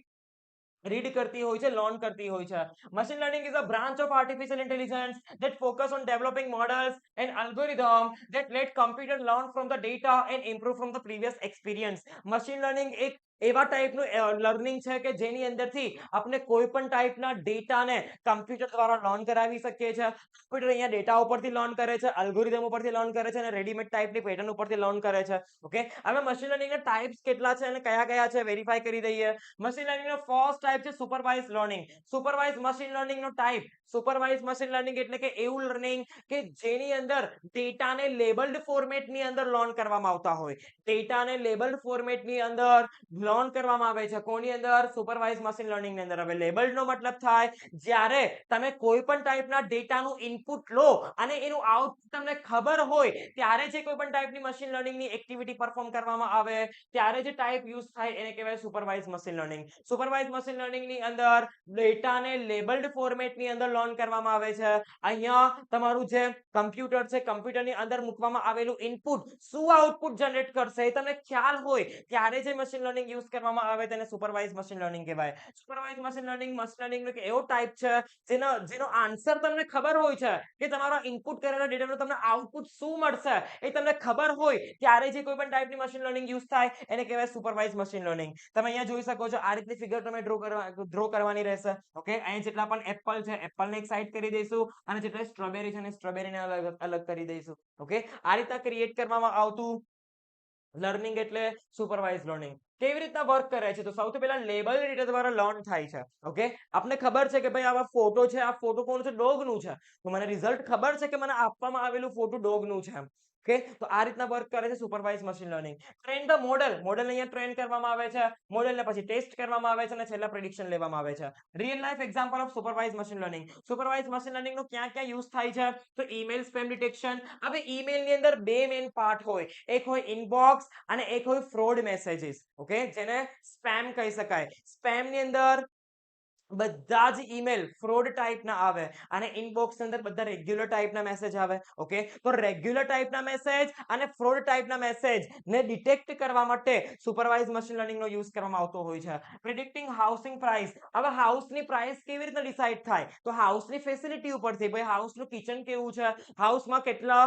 રીડ કરતી હોય છે, લર્ન કરતી હોય છે. Machine learning is a branch of artificial intelligence that focus on developing models and algorithms that let computer learn from the data and improve from the previous experience. Machine learning એક એવા ટાઈપનું લર્નિંગ છે કે જેની અંદરથી આપણે કોઈ પણ ટાઈપના ડેટાને કમ્પ્યુટર દ્વારા લર્ન કરાવી શકીએ છીએ. કમ્પ્યુટર અહીંયા ડેટા ઉપરથી લર્ન કરે છે, અલ્ગોરિધમ ઉપરથી લર્ન કરે છે અને રેડીમેડ ટાઈપની પેટર્ન ઉપરથી લર્ન કરે છે. ઓકે, હવે મશીન લર્નિંગના ટાઈપ્સ કેટલા છે અને કયા કયા છે વેરીફાઈ કરી દઈએ. મશીન લર્નિંગનો ફર્સ્ટ ટાઈપ છે સુપરવાઇઝ લર્નિંગ. સુપરવાઇઝ મશીન લર્નિંગનો ટાઈપ. સુપરવાઇઝ મશીન લર્નિંગ એટલે કે એવું લર્નિંગ કે જેની અંદર ડેટાને લેબલ્ડ ફોર્મેટની અંદર લર્ન કરવામાં આવતા હોય. ડેટાને લેબલ્ડ ફોર્મેટની અંદર લર્ન કરવામાં આવે છે. કોની અંદર? સુપરવાઇઝ મશીન લર્નિંગની અંદર. હવે લેબલ્ડનો મતલબ થાય જ્યારે તમે કોઈ પણ ટાઈપના ડેટાનું ઇનપુટ લો અને એનું આઉટપુટ તમને ખબર હોય ત્યારે જે કોઈ પણ ટાઈપની મશીન લર્નિંગની એક્ટિવિટી પરફોર્મ કરવામાં આવે ત્યારે જે ટાઈપ યુઝ થાય એને કહેવાય supervise machine learning. Supervise machine લર્નિંગની અંદર ડેટાને લેબલ્ડ ફોર્મેટની અંદર લર્ન કરવામાં આવે છે. અહીંયા તમારું જે કમ્પ્યુટર છે, કમ્પ્યુટરની અંદર મૂકવામાં આવેલું ઇનપુટ શું આઉટપુટ જનરેટ કરશે એ તમને ખ્યાલ હોય ત્યારે જે મશીન લર્નિંગ યુઝ કરવામાં આવે તેને સુપરવાઇઝ મશીન લર્નિંગ કહેવાય. સુપરવાઇઝ મશીન લર્નિંગ એક એવો ટાઈપ છે જેનો આન્સર તમને ખબર હોય છે કે તમારા ઇનપુટ કરેલા ડેટાનો તમને આઉટપુટ શું મળશે એ તમને ખબર હોય ત્યારે જે કોઈ પણ ટાઈપની મશીન લર્નિંગ યુઝ થાય એને કહેવાય સુપરવાઇઝ મશીન લર્નિંગ. તમે અહીંયા જોઈ શકો છો આ રીતની ફિગર તમે ડ્રો કરવાની રહેશે. ઓકે, અહીં જેટલા પણ એપલ છે એપલને એક સાઈડ કરી દઈશું અને જેટલા સ્ટ્રોબેરી છે ને સ્ટ્રોબેરીને અલગ કરી દઈશું. ઓકે, આ રીતના ક્રિએટ કરવામાં આવતું લર્નિંગ એટલે સુપરવાઇઝ લર્નિંગ. કેવી રીતના વર્ક કરે છે? તો સૌથી પહેલા લેબલ ડેટા દ્વારા લર્ન થાય છે. ઓકે, આપને ખબર છે કે ભાઈ આવા ફોટો છે, આ ફોટો કોણ છે? ડોગનું છે. તો મને રિઝલ્ટ ખબર છે કે મને આપવામાં આવેલું ફોટો ડોગનું છે. ઓકે, તો આ રીતના વર્ક કરે છે supervise machine learning. Train the model અહીંયા ટ્રેન કરવામાં આવે છે, મોડેલને પછી ટેસ્ટ કરવામાં આવે છે અને છેલ્લા પ્રેડિક્શન લેવામાં આવે છે. Real life example of supervise machine learning. Supervise machine learning નો ક્યાં ક્યાં યુઝ થાય છે? તો ઈમેલ સ્પેમ ડિટેક્શન. હવે ઈમેલની અંદર બે મેઇન પાર્ટ હોય, એક હોય ઇનબોક્સ અને એક હોય ફ્રોડ મેસેજીસ. ઓકે, જેને સ્પેમ કહી શકાય. સ્પેમની અંદર બધા જ ઈમેલ ફ્રોડ ટાઈપના આવે અને ઇનબોક્સ અંદર બધા રેગ્યુલર ટાઈપના મેસેજ આવે. ઓકે, તો રેગ્યુલર ટાઈપના મેસેજ અને ફ્રોડ ટાઈપના મેસેજ ને ડિટેક્ટ કરવા માટે સુપરવાઇઝ મશીન લર્નિંગનો યુઝ કરવામાં આવતો હોય છે. પ્રિડિક્ટિંગ હાઉસિંગ પ્રાઇસ. હવે હાઉસની પ્રાઇસ કેવી રીતે ડિસાઈડ થાય? તો હાઉસની ફેસિલિટી ઉપરથી, ભાઈ હાઉસનું કિચન કેવું છે, હાઉસમાં કેટલા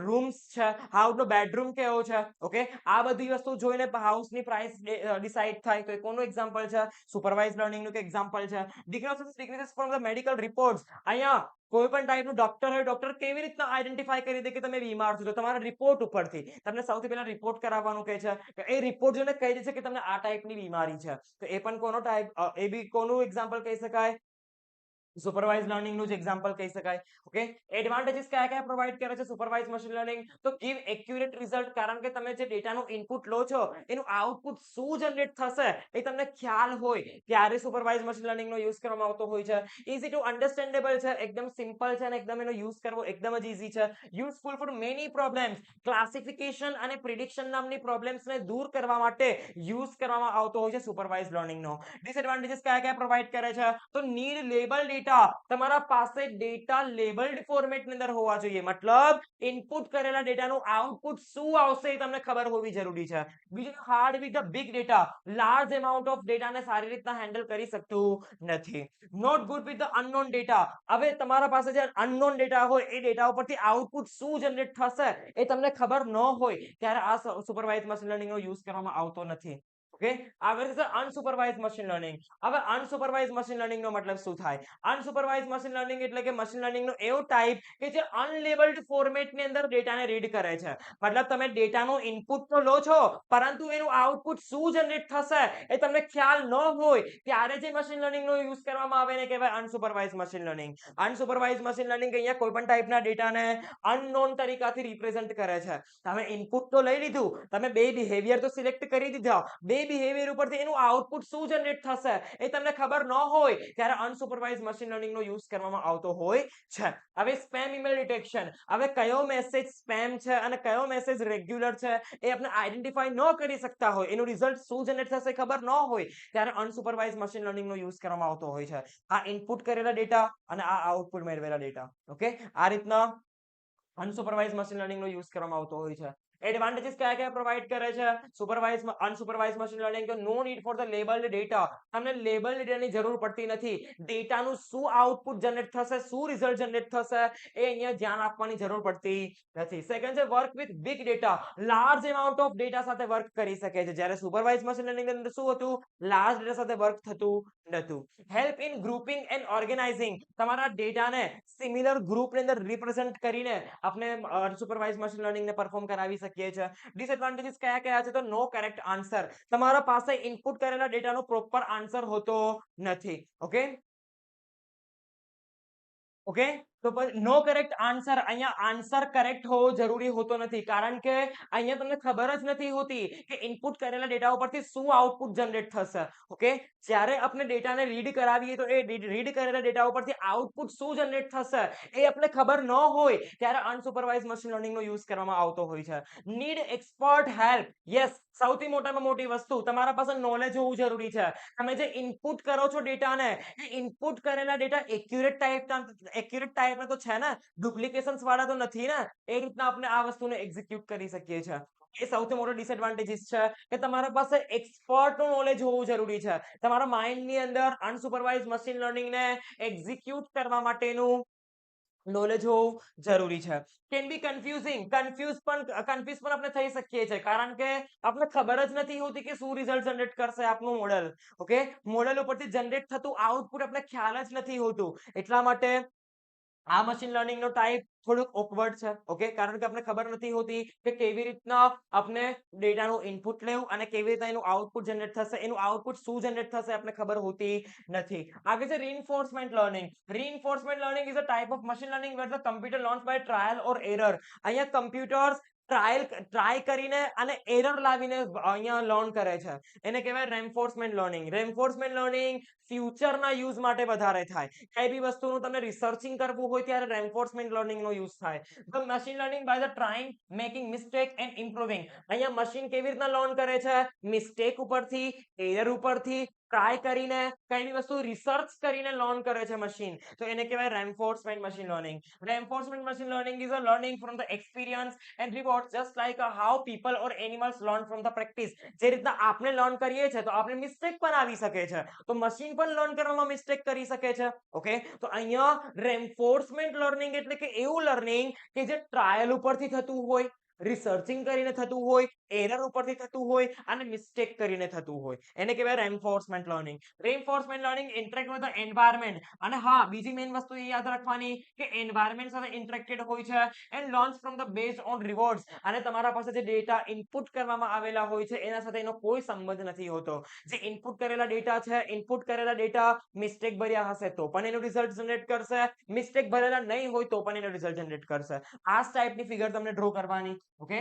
રૂમ્સ છે, હાઉસનો બેડરૂમ કેવો છે. ઓકે, આ બધી વસ્તુ જોઈને હાઉસની પ્રાઇસ ડિસાઈડ થાય. તો એ કોનું એક્ઝામ્પલ છે? સુપરવાઇઝ લર્નિંગનું કે એક્ઝામ્પલ છે. Diagnosis from the medical reports. અહીંયા કોઈ પણ ટાઈપનું ડોક્ટર હોય, ડોક્ટર કેવી રીતના આઈડેન્ટિફાઈ કરી દે કે તમે બીમાર છો? તો તમારા રિપોર્ટ ઉપરથી. તમને સૌથી પહેલા રિપોર્ટ કરાવવાનું કહે છે, એ રિપોર્ટ જોઈને કહી દે છે કે તમને આ ટાઈપની બીમારી છે. તો એ પણ કોનો ટાઈપ, એ બી કોનું એક્ઝામ્પલ કહી શકાય? સુપરવાઇઝ લર્નિંગ નું જ એક્ઝામ્પલ કહી શકાય. ઓકે, એડવાન્ટેજીસ કયા કયા પ્રોવાઈડ કરે છે સુપરવાઇઝ મશીન લર્નિંગ? તો ગીવ એક્યુરેટ રિઝલ્ટ, કારણ કે તમે જે ડેટાનું ઇનપુટ લો છો એનું આઉટપુટ શું જનરેટ થશે એ તમને ખ્યાલ હોય ત્યારે સુપરવાઇઝ મશીન લર્નિંગ નો યુઝ કરવામાં આવતો હોય છે. ઈઝી ટુ અન્ડરસ્ટેન્ડેબલ છે, એકદમ સિમ્પલ છે અને એકદમ એનો યુઝ કરવો એકદમ જ ઈઝી છે. Useful for many problems. Classification અને પ્રિડિક્શન નામની પ્રોબ્લેમ્સને દૂર કરવા માટે યુઝ કરવામાં આવતો હોય છે સુપરવાઇઝ લર્નિંગ નો. ડિસએડવાન્ટેજીસ કયા કયા પ્રોવાઈડ કરે છે? તો નીડ લેબલ ડેટા તમારા પાસે ડેટા લેબલ્ડ ફોર્મેટની અંદર હોવા જોઈએ, મતલબ ઇનપુટ કરેલા ડેટાનું આઉટપુટ શું આવશે એ તમને ખબર હોવી જરૂરી છે. બીજું, hard with the big data, large amount of ડેટાને સારી રીતના હેન્ડલ કરી શકતું નથી. Not good with the unknown data, હવે તમારા પાસે જે અનનોન ડેટા હોય એ ડેટા ઉપરથી આઉટપુટ શું જનરેટ થશે એ તમને ખબર ન હોય ત્યારે આ સુપરવાઇઝ મશીન લર્નિંગનો યુઝ કરવામાં આવતો નથી. ઓકે, આગળ છે અનસુપરવાઇઝ મશીન લર્નિંગ. હવે અનસુપરવાઇઝ મશીન લર્નિંગ નો મતલબ શું થાય? અનસુપરવાઇઝ મશીન લર્નિંગ એટલે કે મશીન લર્નિંગ નો એવો ટાઈપ કે જે અનલેબલ્ડ ફોર્મેટની અંદર ડેટાને રીડ કરે છે. મતલબ તમે ડેટાનો ઇનપુટ તો લો છો, પરંતુ એનું આઉટપુટ શું જનરેટ થશે એ તમને ખ્યાલ ન હોય ત્યારે જે મશીન લર્નિંગ નો યુઝ કરવામાં આવે એને કહેવાય અનસુપરવાઇઝ મશીન લર્નિંગ. અનસુપરવાઇઝ મશીન લર્નિંગ અહીંયા કોઈ પણ ટાઈપના ડેટાને અનનોન તરીકાથી રિપ્રેઝન્ટ કરે છે. તમે ઇનપુટ તો લઈ લીધું, તમે બે બિહેવિયર તો સિલેક્ટ કરી દીધા, બે બિહેવિયર ઉપરથી એનું આઉટપુટ શું જનરેટ થશે એ તમને ખબર ન હોય ત્યારે અનસુપરવાઇઝ મશીન લર્નિંગ નો યુઝ કરવામાં આવતો હોય છે. હવે સ્પેમ ઈમેલ ડિટેક્શન, હવે કયો મેસેજ સ્પેમ છે અને કયો મેસેજ રેગ્યુલર છે એ આપણે આઈડેન્ટિફાઈ ન કરી શકતા હોય, એનું રિઝલ્ટ શું જનરેટ થશે ખબર ન હોય ત્યારે અનસુપરવાઇઝ મશીન લર્નિંગ નો યુઝ કરવામાં આવતો હોય છે. આ ઇનપુટ કરેલા ડેટા અને આ આઉટપુટ મેળવેલા ડેટા, ઓકે, આ રીતના અનસુપરવાઇઝ મશીન લર્નિંગ નો યુઝ કરવામાં આવતો હોય છે. એડવાન્ટેજીસ કયા કયા પ્રોવાઈડ કરે છે સુપરવાઇઝ અનસુપરવાઇઝ મશીન લર્નિંગ? તો no need for the labelled data, તમને લેબલ ડેટાની જરૂર પડતી નથી. ડેટાનું શું આઉટપુટ જનરેટ થશે, શું રિઝલ્ટ જનરેટ થશે એ અહીંયા ધ્યાન આપવાની જરૂર પડતી નથી. સેકન્ડ છે work with big data, large amount of data સાથે વર્ક કરી શકે છે. જ્યારે સુપરવાઇઝ મશીન લર્નિંગ ની અંદર શું હતું? લાર્જ ડેટા સાથે વર્ક થતું નતું. Help in grouping and organising, તમારા ડેટાને સિમિલર ગ્રુપની અંદર રિપ્રેઝન્ટ કરીને આપણે અનસુપરવાઇઝ મશીન લર્નિંગ ને પરફોર્મ કરાવી શકીએ છીએ. ડિસએડવાન્ટેજીસ કયા કયા છે? તો નો કરેક્ટ આન્સર, તમારા પાસે ઇનપુટ કરેલા ડેટાનો પ્રોપર આન્સર હોતો નથી. ઓકે, ઓકે, તો નો કરેક્ટ આન્સર, અહીંયા આન્સર કરેક્ટ હોવો જરૂરી હોતો નથી, કારણ કે અહીંયા તમને ખબર જ નથી હોતી કે ઇનપુટ કરેલા ડેટા ઉપરથી શું આઉટપુટ જનરેટ થશે. ઓકે, જ્યારે આપણે ડેટાને રીડ કરાવીએ તો એ રીડ કરેલા ડેટા ઉપરથી આઉટપુટ શું જનરેટ થશે એ આપણે ખબર ન હોય ત્યારે અનસુપરવાઇઝ મશીન લર્નિંગ નો યુઝ કરવામાં આવતો હોય છે. નીડ એક્સપર્ટ હેલ્પ, યસ, સૌથી મોટામાં મોટી વસ્તુ તમારા પાસે નોલેજ હોવું જરૂરી છે. તમે જે ઇનપુટ કરો છો ડેટાને, એ ઇનપુટ કરેલા ડેટા એક્યુરેટ ટાઈપના તો છે ને, ડુપ્લિકેશન્સ વાળા તો નથી ને, એ રીતના આપણે આ વસ્તુને એક્ઝિક્યુટ કરી શકીએ છીએ. એ સૌથી મોટો ડિસએડવાન્ટેજીસ છે કે તમારા પાસે એક્સપર્ટ નું નોલેજ હોવું જરૂરી છે. તમારા માઇન્ડની અંદર અનસુપરવાઇઝ મશીન લર્નિંગ ને એક્ઝિક્યુટ કરવા માટેનું નોલેજ હોવું જરૂરી છે. કેન બી કન્ફ્યુઝિંગ, કન્ફ્યુઝ પણ આપણે થઈ શકીએ છીએ, કારણ કે આપણે ખબર જ નથી હોતી કે શું રિઝલ્ટ જનરેટ કરશે આપનું મોડેલ. ઓકે, મોડેલ ઉપરથી જનરેટ થતું આઉટપુટ આપણે ખ્યાલ જ નથી હોતું, એટલા માટે આ મશીન લર્નિંગ નો ટાઈપ થોડુંક ઓકવર્ડ છે. ઓકે, કારણ કે આપણે ખબર નથી હોતી કે કેવી રીતના આપણે ડેટાનું ઇનપુટ લેવું અને કેવી રીતના એનું આઉટપુટ જનરેટ થશે, એનું આઉટપુટ શું જનરેટ થશે આપણે ખબર હોતી નથી. આગળ છે reinforcement learning. Reinforcement learning is a type of machine learning where the computer learns by trial or error. અહીંયા કમ્પ્યુટર્સ ટ્રાય કરીને અને એરર લાવીને અહીંયા લર્ન કરે છે, એને કહેવાય રેન્ફોર્સમેન્ટ લર્નિંગ. રેન્ફોર્સમેન્ટ લર્નિંગ ફ્યુચરના યુઝ માટે વધારે થાય. કઈ બી વસ્તુનું તમને રિસર્ચિંગ કરવું હોય ત્યારે રેન્ફોર્સમેન્ટ લર્નિંગ નો યુઝ થાય. The machine learning by the trying, making mistake and improving. અહીંયા મશીન કેવી રીતના લર્ન કરે છે? મિસ્ટેક ઉપરથી, એરર ઉપરથી, ટ્રાય કરીને, કઈ બી વસ્તુ રિસર્ચ કરીને લર્ન કરે છે મશીન, તો એને કહેવાય reinforcement machine learning. Reinforcement machine learning is a learning from the experience and reward, just like how people or animals learn from the practice. જે રીતના આપણે લર્ન કરીએ છીએ તો આપણે મિસ્ટેક પણ આવી શકે છે, તો મશીન પણ લર્ન કરવામાં મિસ્ટેક કરી શકે છે. ઓકે, તો અહીંયા રેન્ફોર્સમેન્ટ લર્નિંગ એટલે કે એવું લર્નિંગ કે જે ટ્રાયલ ઉપરથી થતું હોય, રિસર્ચિંગ કરીને થતું હોય, એરર ઉપરથી થતું હોય અને મિસ્ટેક કરીને થતું હોય, એને કહેવાય reinforcement learning. Reinforcement learning interact with the environment, અને હા, બીજી મેઇન વસ્તુ એ યાદ રાખવાની કે એન્વાયરમેન્ટ સાથે ઇન્ટરેક્ટેડ હોય છે and learns from the base on rewards. અને તમારા પાસે જે ડેટા ઇનપુટ કરવામાં આવેલા હોય છે એના સાથે એનો કોઈ સંબંધ નથી હોતો. જે ઇનપુટ કરેલા ડેટા છે, ઇનપુટ કરેલા ડેટા મિસ્ટેક ભર્યા હશે તો પણ એનું રિઝલ્ટ જનરેટ કરશે, મિસ્ટેક ભરેલા નહીં હોય તો પણ એનું રિઝલ્ટ જનરેટ કરશે. આ ટાઈપની ફિગર તમને ડ્રો કરવાની. ઓકે,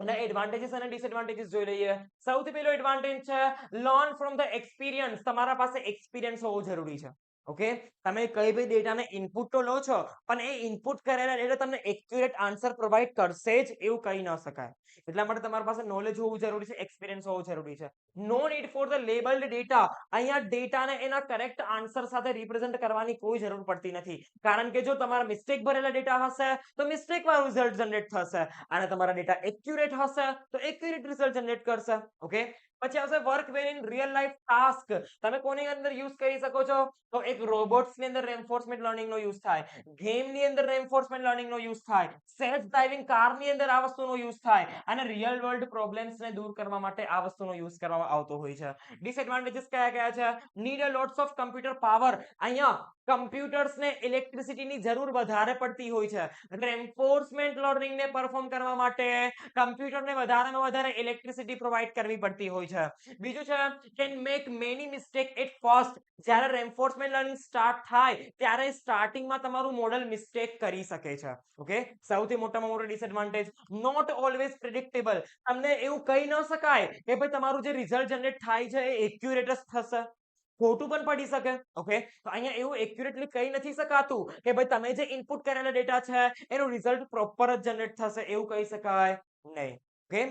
અને એડવાન્ટેજીસ અને ડિસએડવાન્ટેજીસ જોઈ લઈએ. સૌથી પહેલો એડવાન્ટેજ છે લર્ન ફ્રોમ ધ એક્સપિરિયન્સ. તમારા પાસે એક્સપિરિયન્સ હોવો જરૂરી છે. ઓકે, તમે કઈ બી ડેટાને ઇનપુટ તો લો છો, પણ એ ઇનપુટ કરેલા ડેટા તમને એક્યુરેટ આન્સર પ્રોવાઈડ કરશે જ એવું કહી ન શકાય. એટલા માટે તમારી પાસે નોલેજ હોવું જરૂરી છે, એક્સપિરિયન્સ હોવું જરૂરી છે. No need for the labelled data. અહીંયા ડેટાને એના કરેક્ટ આન્સર સાથે રિપ્રેઝન્ટ કરવાની કોઈ જરૂર પડતી નથી. કારણ કે જો તમારા મિસ્ટેક ભરેલા ડેટા હશે તો મિસ્ટેક વાળું રિઝલ્ટ જનરેટ થશે, અને તમારા ડેટા એક્યુરેટ હશે તો એક્યુરેટ રિઝલ્ટ જનરેટ કરશે. ઓકે, પછી આવશે work well in real life task. તમે કોની અંદર યુઝ કરી શકો છો? તો એક રોબોટ્સ ની અંદર રેન્ફોર્સમેન્ટ લર્નિંગ નો યુઝ થાય, ગેમ ની અંદર રેન્ફોર્સમેન્ટ લર્નિંગ નો યુઝ થાય, સેલ્ફ ડ્રાઇવિંગ કાર ની અંદર આ વસ્તુનો યુઝ થાય, અને રિયલ વર્લ્ડ પ્રોબ્લેમ્સ ને દૂર કરવા માટે આ વસ્તુનો યુઝ કરવામાં આવતો હોય છે. ડિસએડવાન્ટેજીસ કયા કયા છે? Need a lots of computer power. અહીંયા કમ્પ્યુટર્સ ને ઇલેક્ટ્રિસિટીની જરૂર વધારે પડતી હોય છે. રેન્ફોર્સમેન્ટ લર્નિંગ ને પરફોર્મ કરવા માટે કમ્પ્યુટરને વધારેમાં વધારે ઇલેક્ટ્રિસિટી પ્રોવાઈડ કરવી પડતી હોય છે. બીજું છે can make many mistake at first. જ્યારે રેન્ફોર્સમેન્ટ લર્નિંગ સ્ટાર્ટ થાય ત્યારે સ્ટાર્ટિંગમાં તમારું મોડેલ મિસ્ટેક કરી શકે છે. ઓકે, સૌથી મોટામાં મોટો ડિસએડવાન્ટેજ નોટ ઓલવેઝ પ્રિડિક્ટેબલ. તમને એવું કહી ન શકાય કે ભાઈ તમારું જે રિઝલ્ટ જનરેટ થાય છે એ એક્યુરેટ જ થશે, ખોટું પણ પડી શકે. ઓકે, તો અહીંયા એવું એક્યુરેટલી કહી નથી શકાતું કે ભાઈ તમે જે ઇનપુટ કરેલા ડેટા છે એનું રિઝલ્ટ પ્રોપર જ જનરેટ થશે એવું કહી શકાય નહીં. ઓકે,